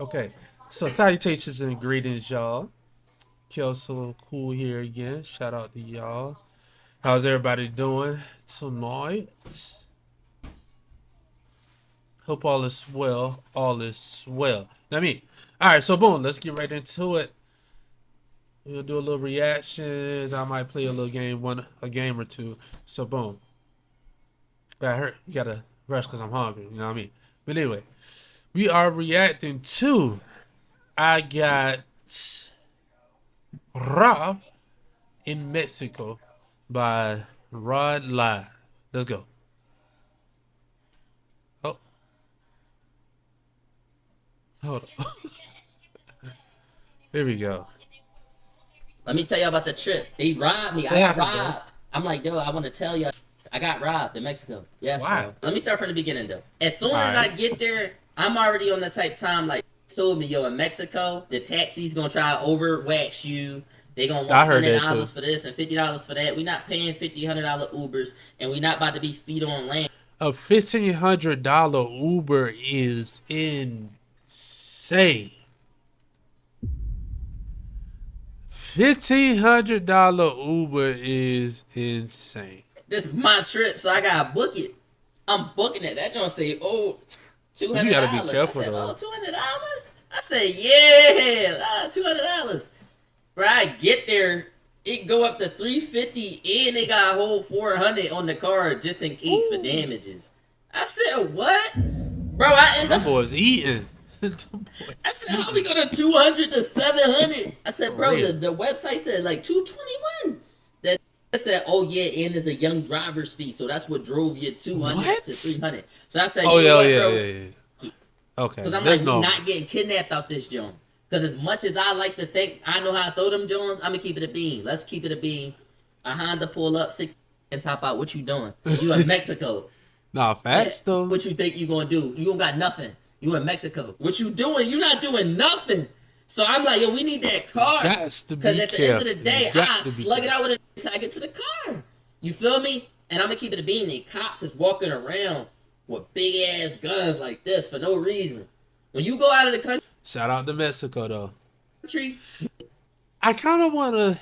Okay, so salutations and greetings, y'all. Kelso Cool here again. Shout out to y'all. How's everybody doing tonight? Hope all is well. All is well. All right, so boom, let's get right into it. We'll do a little reactions. I might play a little game, a game or two. So boom. But I heard you gotta rush because I'm hungry. You know what I mean? But anyway, we are reacting to. I got Rob in Mexico by Raud Live. Let's go. Oh, hold on. Here we go. Let me tell you about the trip. They robbed me. I got robbed. I'm like, yo, I want to tell you, I got robbed in Mexico. Yes, bro. Let me start from the beginning, though. As soon as I get there, I'm already on the type time, like, told me, yo, in Mexico, the taxi's going to try to over-wax you. They going to want $100 for this and $50 for that. We not paying $50, $100 Ubers, and we not about to be feet on land. A $1,500 Uber is insane. $1,500 Uber is insane. This is my trip, so I gotta book it. I'm booking it. That joint say, oh, $200. You gotta be careful, I said, though. oh, $200? I said, yeah, $200. Bro, I get there, it go up to $350, and they got a whole $400 on the card just in case for damages. I said, what? Bro, I end up. Them boys eating. I said, how we go to 200 to 700? I said, bro, the website said like 221. That said, oh yeah, and there's a young driver's fee, so that's what drove you 200 to 300. So I said, oh yeah, bro? Yeah. Okay. Because I'm like, we're not getting kidnapped out this joint. Because as much as I like to think I know how to throw them Jones, I'm gonna keep it a bean. Let's keep it a bean. A Honda pull up, 6 and hop out. What you doing? You in Mexico? Nah, facts though. What you think you gonna do? You don't got nothing. You in Mexico. What you doing? You not doing nothing. So I'm like, yo, we need that car. Because at the end of the day, I slug it out with it until I get to the car. You feel me? And I'm going to keep it a bean. The cops is walking around with big ass guns like this for no reason. When you go out of the country. Shout out to Mexico though. I kind of want to.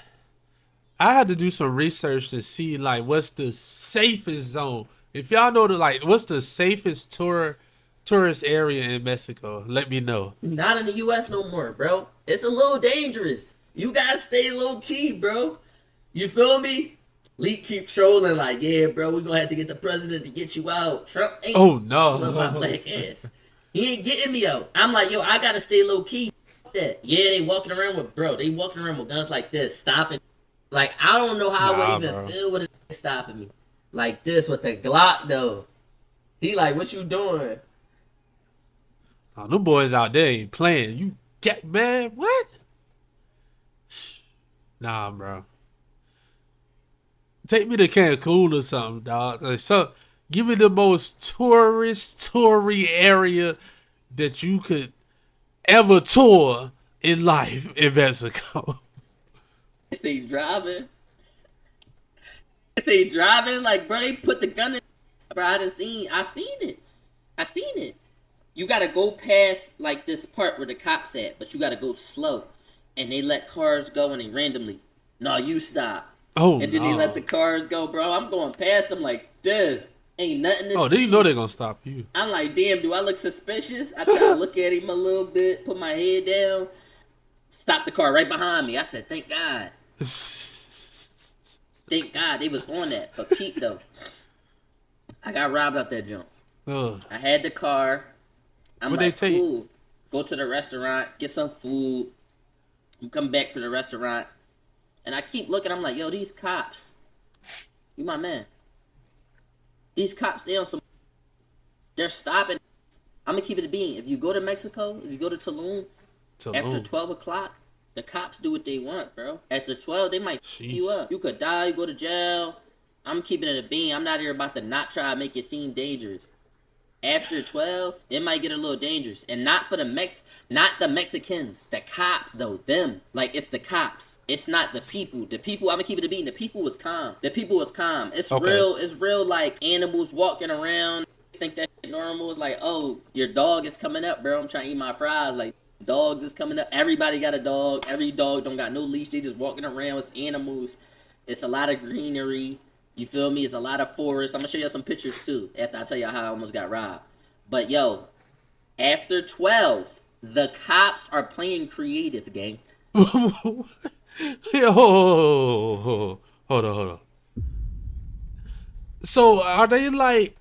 I had to do some research to see like what's the safest zone. If y'all know what's the safest tourist area in Mexico, let me know. Not in the U.S. no more, bro. It's a little dangerous. You gotta stay low key, bro. You feel me? Lee keep trolling like, yeah, bro, we gonna have to get the president to get you out. Trump ain't. Oh no, my black ass. He ain't getting me out. I'm like, yo, I gotta stay low key. That they walking around with guns like this, stopping. Like I don't know how I would even feel with it stopping me like this with the Glock though. He like, what you doing? Oh, them boys out there ain't playing. You get man, what? Nah, bro. Take me to Cancun or something, dog. Give me the most toury area that you could ever tour in life in Mexico. Say driving. Say driving, like bro, they put the gun in. Bro, I seen it. You gotta go past like this part where the cops at, but you gotta go slow, and they let cars go and they randomly. No, you stop. Oh, and then they let the cars go, bro. I'm going past them like this. Ain't nothing to see. Oh, then you know they're gonna stop you. I'm like, damn, do I look suspicious? I try to look at him a little bit, put my head down, stop the car right behind me. I said, thank God. Thank God they was on that. But Pete though, I got robbed out that jump. I had the car. I'm like, cool. Go to the restaurant, get some food. I'm coming back for the restaurant. And I keep looking, I'm like, yo, these cops. You my man. These cops, they're stopping. I'm going to keep it a bean. If you go to Mexico, if you go to Tulum, after 12 o'clock, the cops do what they want, bro. After 12, they might fuck you up. You could die, you go to jail. I'm keeping it a bean. I'm not here about to not try to make it seem dangerous. After 12, it might get a little dangerous. And not for not the Mexicans. The cops, though. Them. Like, it's the cops. It's not the people. The people, I'm gonna keep it a bean. The people was calm. It's real, like, animals walking around. Think that normal is like, oh, your dog is coming up, bro. I'm trying to eat my fries. Like, dogs is coming up. Everybody got a dog. Every dog don't got no leash. They just walking around. It's animals. It's a lot of greenery. You feel me? It's a lot of forest. I'm gonna show you some pictures too after I tell you how I almost got robbed. But yo, after 12, the cops are playing creative, gang. Yo, hold on. So are they like?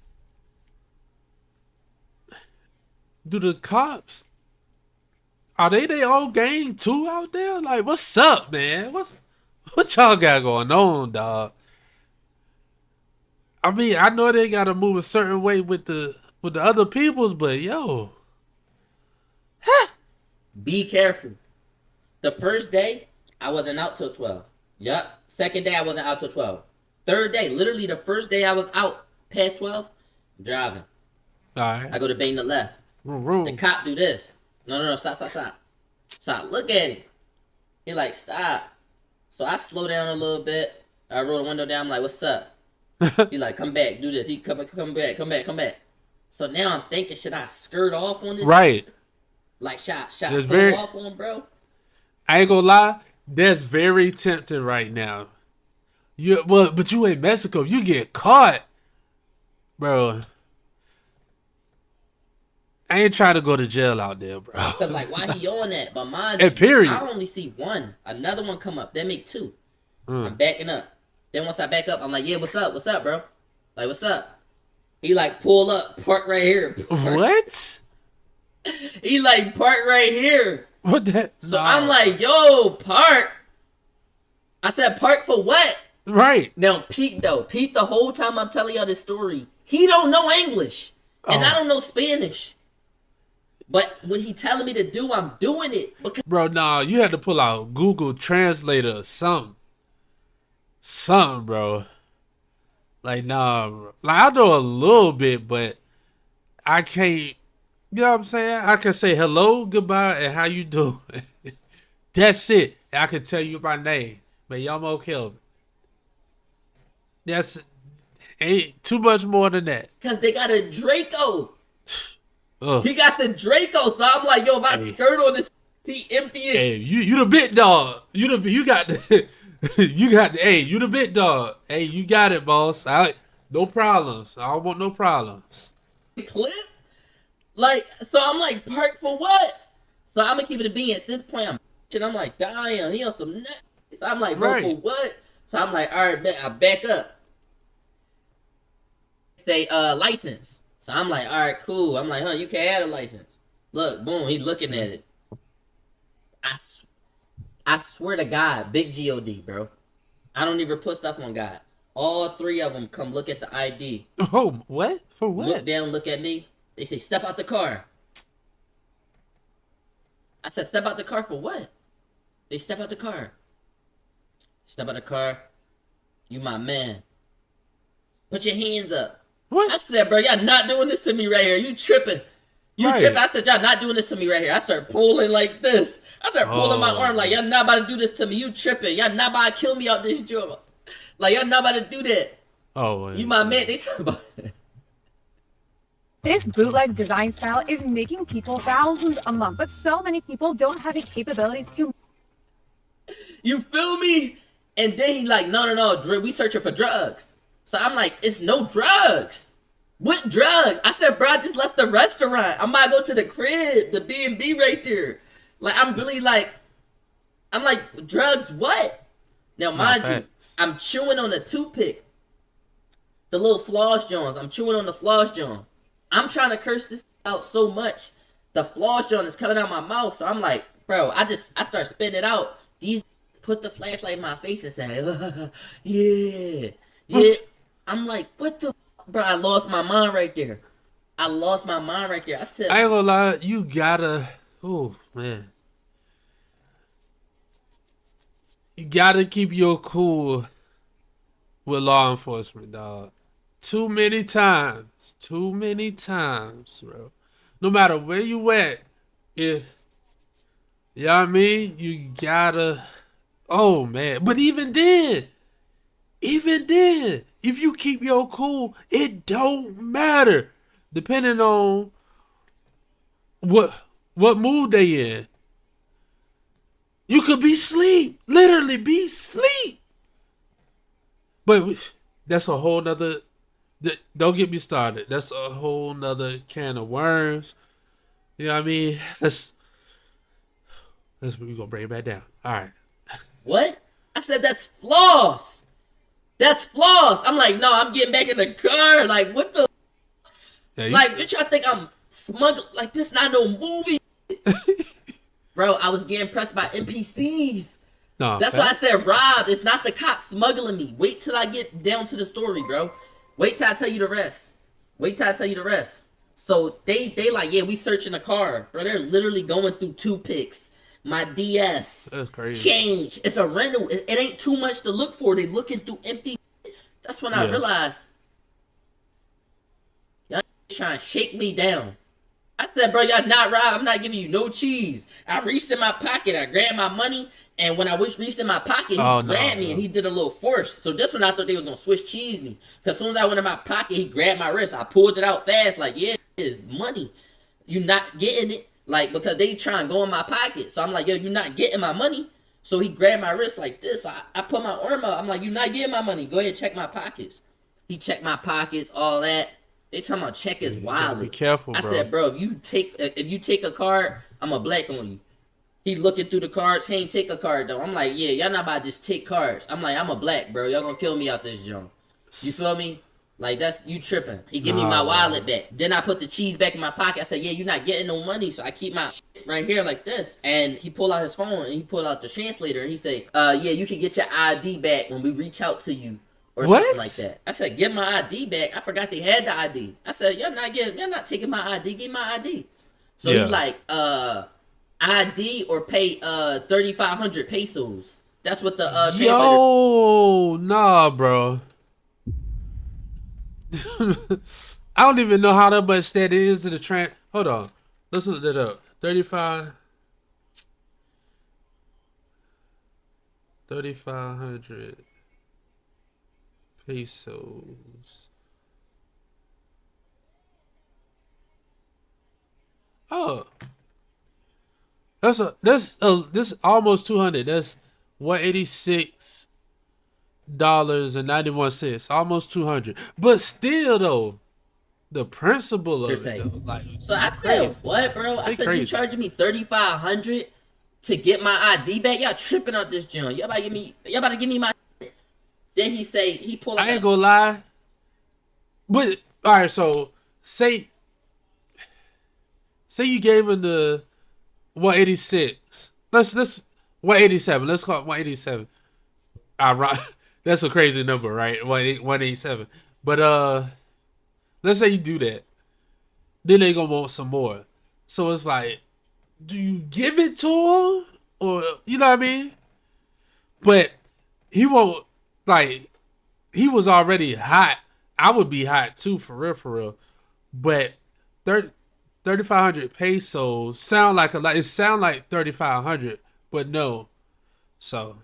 Do the cops? Are they their own gang too out there? Like, what's up, man? What y'all got going on, dog? I mean, I know they gotta move a certain way with the other peoples, but yo, be careful. The first day, I wasn't out till 12. Yup. Second day, I wasn't out till 12. Third day, literally the first day I was out past 12, I'm driving. All right. I go to bang the left. The cop do this. No, stop. Look at him. He like, stop. So I slow down a little bit. I roll the window down. I'm like, what's up? He like, come back, do this. He come back. So now I'm thinking, should I skirt off on this? Right. Like, shot pull off on, bro. I ain't gonna lie, that's very tempting right now. But you in Mexico, you get caught, bro. I ain't trying to go to jail out there, bro. Cause like, why he on that? But mind you, period. I only see one. Another one come up. That make two. I'm backing up. Then once I back up, I'm like, yeah, what's up, bro? Like, what's up? He like pull up, park right here. What? He like park right here. What that? So I'm like, yo, park. I said, park for what? Right. Now, Pete the whole time I'm telling y'all this story, he don't know English. And I don't know Spanish. But what he telling me to do, I'm doing it. Because bro, nah, you had to pull out Google Translator or something. Something, bro. Like, nah, bro. Like, I know a little bit, but I can't, you know what I'm saying? I can say hello, goodbye, and how you doing. That's it. I can tell you my name. But Yamo Kelvin. That's ain't too much more than that. Because they got a Draco. He got the Draco. So I'm like, yo, if I skirt on this, he empty it. Hey, you the big dog. You got the you the big dog. Hey, you got it, boss. No problems. I don't want no problems. Clip? Like, so I'm like, park for what? So I'm gonna keep it a bean. At this point, I'm like, damn, he on some nuts. So I'm like, bro, for what? So I'm like, all right, I back up. Say, license. So I'm like, all right, cool. I'm like, you can't have a license. Look, boom, he's looking at it. I swear to God, big God, bro. I don't even put stuff on God. All three of them come look at the ID. Oh, what? For what? Look down, look at me. They say, step out the car. I said, step out the car for what? They step out the car. Step out the car. You my man. Put your hands up. What? I said, bro, y'all not doing this to me right here. You tripping. You tripping. I said, y'all not doing this to me right here. I started pulling like this. I started pulling my arm like, y'all not about to do this to me. You tripping. Y'all not about to kill me out this job. Like, y'all not about to do that. Oh, you my man. They talking about that. This bootleg design style is making people thousands a month, but so many people don't have the capabilities to. You feel me? And then he like, no, we searching for drugs. So I'm like, it's no drugs. What drugs? I said, bro, I just left the restaurant. I'm about to go to the crib, the B&B right there. Like, I'm really like, I'm like, drugs what? Now, mind you, I'm chewing on a toothpick. The little floss joints. I'm chewing on the floss joint. I'm trying to curse this out so much. The floss joint is coming out my mouth. So I'm like, bro, I start spitting it out. These put the flashlight in my face and say, yeah. I'm like, what the bro? I lost my mind right there. I said, I ain't gonna lie, you gotta, oh man, you gotta keep your cool with law enforcement, dog. Too many times, bro. No matter where you at, if, you know what I mean, you gotta, oh man. But even then, if you keep your cool, it don't matter. Depending on what mood they in. You could be asleep. Literally be asleep. But that's a whole nother... Don't get me started. That's a whole nother can of worms. You know what I mean? We're going to bring it back down. All right. What? I said that's floss. That's floss. I'm like, no, I'm getting back in the car. Like, what the... Yeah, like, bitch, y'all think I'm smuggling? Like, this not no movie. Bro, I was getting pressed by NPCs. No, that's why I said, Rob, it's not the cops smuggling me. Wait till I get down to the story, bro. Wait till I tell you the rest. Wait till I tell you the rest. So they like, yeah, we searching the car. Bro, they're literally going through toothpicks. My DS. That's crazy. Change. It's a rental. It ain't too much to look for. They looking through empty. That's when I realized, y'all trying to shake me down. I said, bro, y'all not Rob. I'm not giving you no cheese. I reached in my pocket. I grabbed my money. And when I reached in my pocket, he grabbed me and he did a little force. So just when I thought they was going to Swiss cheese me. Because as soon as I went in my pocket, he grabbed my wrist. I pulled it out fast. Like, yeah, it's money. You not getting it. Like, because they try and go in my pocket. So I'm like, yo, you not getting my money. So he grabbed my wrist like this. I put my arm up. I'm like, you not getting my money. Go ahead and check my pockets. He checked my pockets, all that. They talking about check his wallet. Be careful, bro. I said, bro, if you take a card, I'm a black on you. He looking through the cards. He ain't take a card though. I'm like, yeah, y'all not about to just take cards. I'm like, I'm a black, bro. Y'all gonna kill me out this junk. You feel me? Like, that's you tripping. He give me my wallet back. Then I put the cheese back in my pocket. I said, yeah, you're not getting no money. So I keep my shit right here like this. And he pulled out his phone and he pulled out the translator and he say, yeah, you can get your ID back when we reach out to you. Or something like that. I said, get my ID back. I forgot they had the ID. I said, y'all not taking my ID. Give my ID. So he like, ID or pay 3,500 pesos. That's what the translator. Yo, nah, bro. I don't even know how much that is to the Hold on. Let's look that up. 3,500 pesos. Oh, this almost 200. That's $186.91. Almost 200. But still though, the principle of it though, like, so I said, what, bro? I said, you charging me 3,500 to get my ID back? Y'all tripping on this joint. Y'all about to give me my. Then he pull out. I ain't gonna lie. But all right, so say you gave him the 186. Let's 187. Let's call it 187. That's a crazy number, right? 187. But let's say you do that. Then they gonna want some more. So it's like, do you give it to him? Or, you know what I mean? But he won't. Like, he was already hot. I would be hot too, for real. But 3,500 pesos sound like a lot. It sound like 3,500, but no. So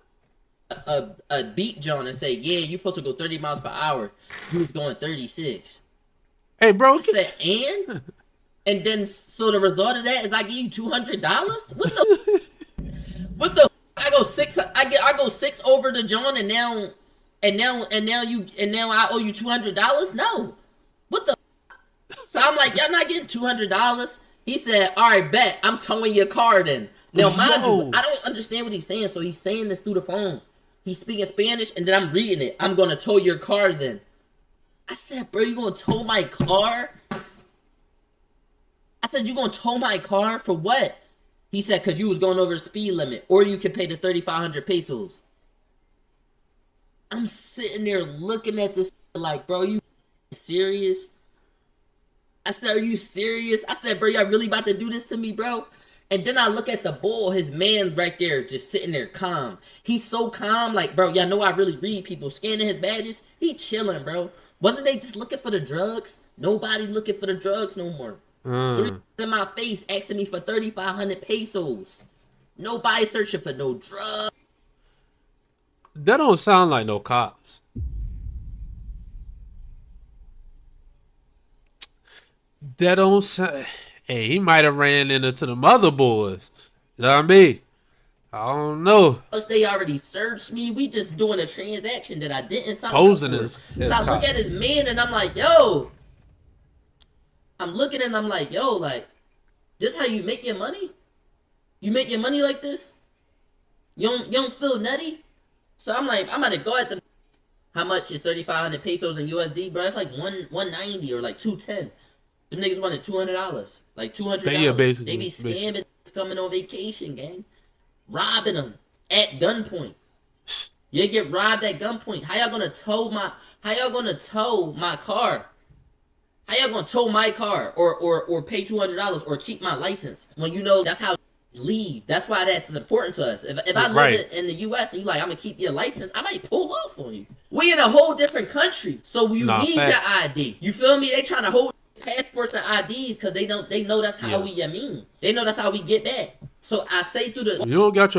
a beat John and say, yeah, you supposed to go 30 miles per hour. He was going 36. Hey, bro. I said, and then so the result of that is I give you $200. What the? I go 6. I go 6 over to John, and now I owe you $200. No, what the? So I'm like, y'all not getting $200. He said, all right, bet I'm towing your car then. Now, mind you, I don't understand what he's saying. So he's saying this through the phone. He's speaking Spanish, and then I'm reading it. I'm gonna tow your car then. I said, bro, you gonna tow my car? I said, you gonna tow my car for what? He said, because you was going over the speed limit, or you can pay the 3,500 pesos. I'm sitting there looking at this like, bro, you serious? I said, are you serious? I said, bro, y'all really about to do this to me, bro? And then I look at the bull, his man right there, just sitting there calm. He's so calm, like, bro, y'all know I really read people scanning his badges. He chilling, bro. Wasn't they just looking for the drugs? Nobody looking for the drugs no more. Three in my face asking me for 3,500 pesos. Nobody searching for no drugs. That don't sound like no cops. That don't sound... Hey, he might have ran into the mother boys. You know what I mean? I don't know. They already searched me. We just doing a transaction that I didn't sign Posing up for. is So I look at his man and I'm like, yo. I'm looking and I'm like, yo, like, this how you make your money? You make your money like this? You don't feel nutty? So I'm like, I'm about to go at the. How much is 3,500 pesos in USD, bro? It's like 190 or like 210. Them niggas wanted $200, like $200. Yeah, basically. They be scamming, coming on vacation, gang, robbing them at gunpoint. You get robbed at gunpoint. How y'all gonna tow my? How y'all gonna tow my car? How y'all gonna tow my car or pay $200 or keep my license when you know that's how leave? That's why that's important to us. If I live in the U.S. and you like, I'm gonna keep your license, I might pull off on you. We in a whole different country, so you need your ID. You feel me? They trying to hold passports and IDs because they know that's how we they know that's how we get back. So I say through the you don't got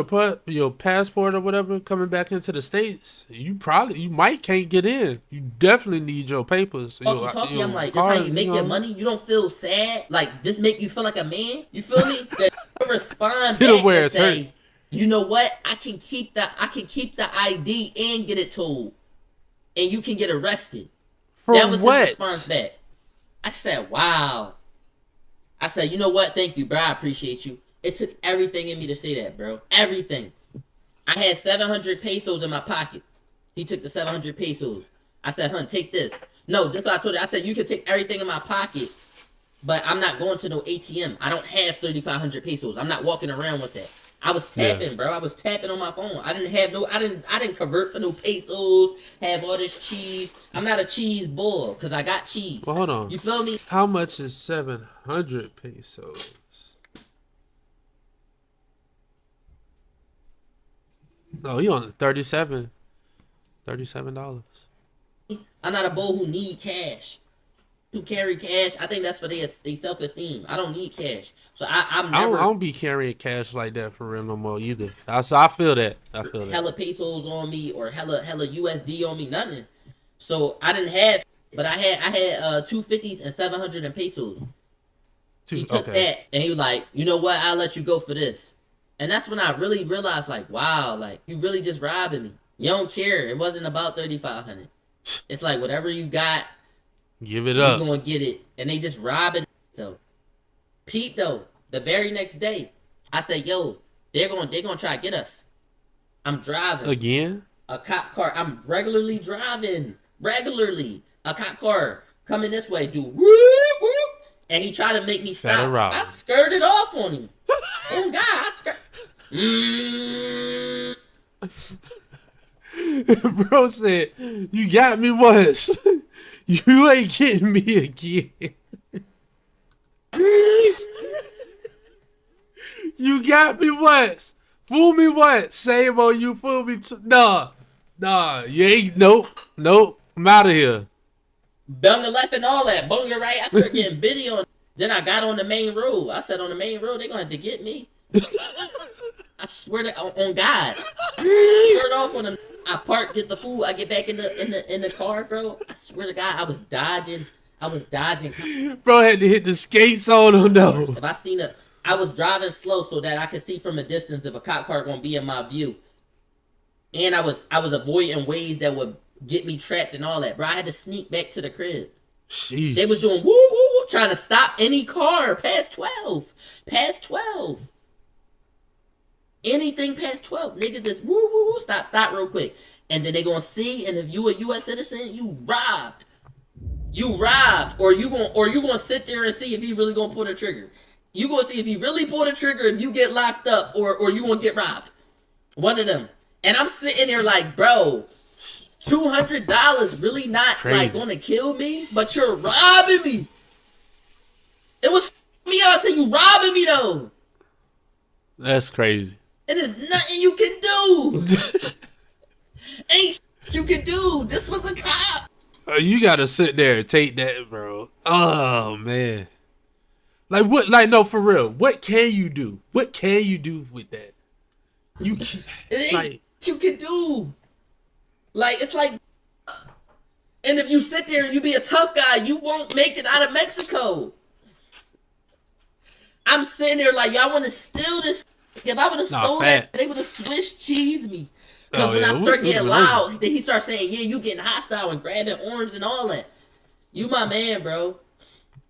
your passport or whatever coming back into the States, you might can't get in. You definitely need your papers. I'm like, that's how you make your money. You don't feel sad. Like this make you feel like a man. You feel me? That respond back and say, you know what? I can keep the ID and get it told, and you can get arrested. That was his response back. I said, wow. I said, you know what? Thank you, bro. I appreciate you. It took everything in me to say that, bro. Everything. I had 700 pesos in my pocket. He took the 700 pesos. I said, hun, take this. No, this is what I told you. I said, you can take everything in my pocket, but I'm not going to no ATM. I don't have 3,500 pesos. I'm not walking around with that. I was tapping, bro. I was tapping on my phone. I didn't convert for no pesos, have all this cheese. I'm not a cheese bull because I got cheese. Well, hold on. You feel me? How much is 700 pesos? No, he on $37. I'm not a bull who need cash. To carry cash, I think that's for their self-esteem. I don't need cash, so I'm never. I don't be carrying cash like that for real no more either. So I feel that. Hella pesos on me or hella USD on me, nothing. So I didn't have, but I had 250s and 700 in pesos. He took that and he was like, you know what? I'll let you go for this. And that's when I really realized, like, wow, like you really just robbing me. You don't care. It wasn't about 3,500. It's like whatever you got. Give it up. You gonna get it, and they just robbing though. Pete though, the very next day, I said, "Yo, they're gonna try to get us." I'm driving again. A cop car. I'm regularly driving. A cop car coming this way, dude. Whoop, whoop, and he tried to make me stop. I skirted off on him. Oh God, I Bro said, "You got me once." You ain't getting me again. You got me once. Fool me once. Same on you, fool me too. Nah. You ain't. Nope. I'm out of here. Bung the left and all that. Bung your right. I started getting bitty on. Then I got on the main road. I said on the main road, they're going to have to get me. I swear to on God. Skirt off on them. I park, get the food. I get back in the car, bro. I swear to God, I was dodging. Bro had to hit the skates on him though. If I seen I was driving slow so that I could see from a distance if a cop car gonna be in my view. And I was avoiding ways that would get me trapped and all that, bro. I had to sneak back to the crib. Jeez. They was doing woo woo woo, trying to stop any car past 12. Anything past 12, niggas just woo woo woo, stop real quick. And then they gonna see, and if you a US citizen, you robbed. Or you gonna sit there and see if he really gonna pull the trigger. You gonna see if he really pull the trigger if you get locked up or you gonna get robbed. One of them. And I'm sitting there like, bro, $200 really not crazy. Like gonna kill me, but you're robbing me. It was me out saying you robbing me though. That's crazy. And there's nothing you can do. Ain't shit you can do. This was a cop. You gotta sit there and take that, bro. Oh man. Like what? Like no, for real. What can you do? What can you do with that? You ain't like, you can do. Like it's like, and if you sit there and you be a tough guy, you won't make it out of Mexico. I'm sitting there like, y'all want to steal this. If I would have stole that, they would have Swiss cheese me. Because when I start getting loud, then he starts saying, yeah, you getting hostile and grabbing arms and all that. You my man, bro.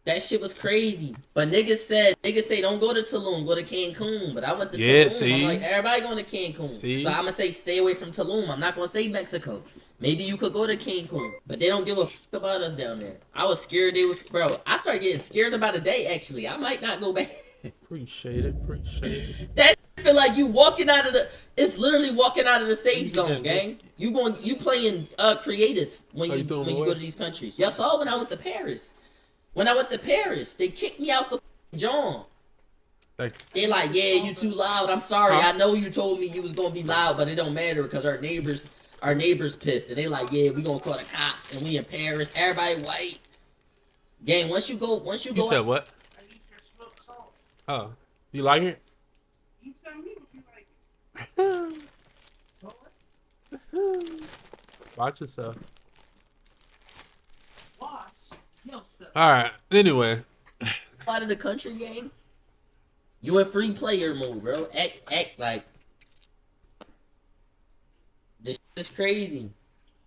That shit was crazy. But niggas say don't go to Tulum, go to Cancun. But I went to Tulum. See? I'm like, everybody going to Cancun. See? So I'm going to say stay away from Tulum. I'm not going to say Mexico. Maybe you could go to Cancun. But they don't give a fuck about us down there. I was scared they was, bro. I started getting scared about a day, actually. I might not go back. Appreciate it. That feel like you walking out of the, it's literally walking out of the safe zone, gang. You playing creative when you go to these countries. Y'all saw when I went to Paris. When I went to Paris, they kicked me out the John. They like, yeah, you too loud. I'm sorry. I know you told me you was gonna be loud, but it don't matter because our neighbors pissed. And they like, yeah, we gonna call the cops and we in Paris. Everybody white. Gang, once you go. You said what? I need your smoked salt. Oh, you like it? You tell me if you like it. Watch yourself. Watch yourself. All right. Anyway. Out of the country game. You in free player mode, bro. Act like this is crazy.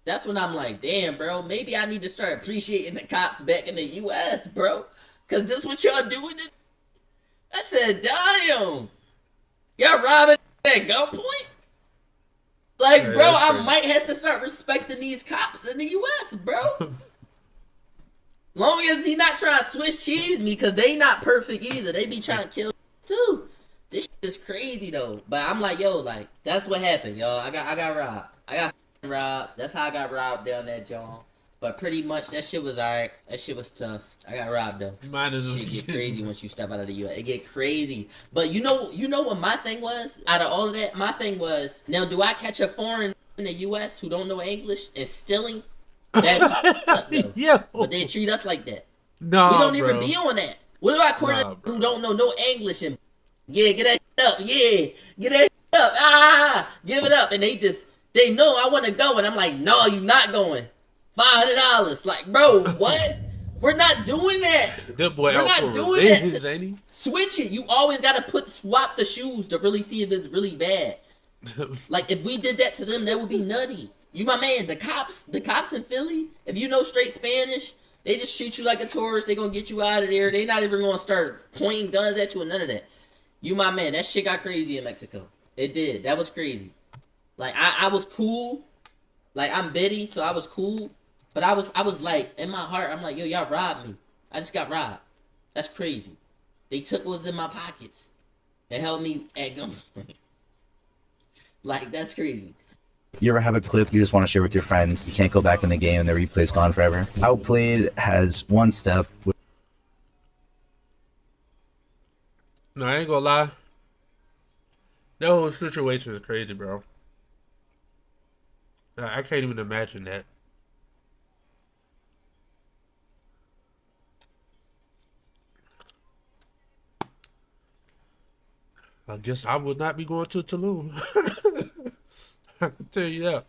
That's when I'm like, damn, bro. Maybe I need to start appreciating the cops back in the U.S., bro. Cause this what y'all doing. I said, damn. Y'all robbing at gunpoint? Like, yeah, bro, I might have to start respecting these cops in the U.S., bro. Long as he not trying to Swiss cheese me, cause they not perfect either. They be trying to kill too. This shit is crazy though. But I'm like, yo, like, that's what happened, y'all. I got robbed. I got robbed. That's how I got robbed down that John. But pretty much that shit was alright. That shit was tough. I got robbed though. Shit get crazy once you step out of the U.S. It get crazy. But you know what my thing was? Out of all of that, my thing was, now do I catch a foreign in the U.S. who don't know English and stealing? Yeah. But they treat us like that. No, we don't even be on that. What about corners who don't know no English and get that up, get that up, give it up, and they know I want to go, and I'm like, no, you not going. $500, like, bro, what? We're not doing that. We're not doing that. Switch it. You always gotta swap the shoes to really see if it's really bad. Like if we did that to them, that would be nutty. You my man, the cops in Philly, if you know straight Spanish, they just treat you like a tourist. They gonna get you out of there. They not even gonna start pointing guns at you and none of that. You my man, that shit got crazy in Mexico. It did. That was crazy. Like I was cool. Like I'm Betty, so I was cool. But I was like, in my heart, I'm like, yo, y'all robbed me. I just got robbed. That's crazy. They took what was in my pockets. They held me at gunpoint. Like, that's crazy. You ever have a clip you just want to share with your friends? You can't go back in the game and the replay's gone forever. Outplayed has one step. No, I ain't gonna lie. That whole situation is crazy, bro. I can't even imagine that. I guess I would not be going to Tulum. I can tell you that.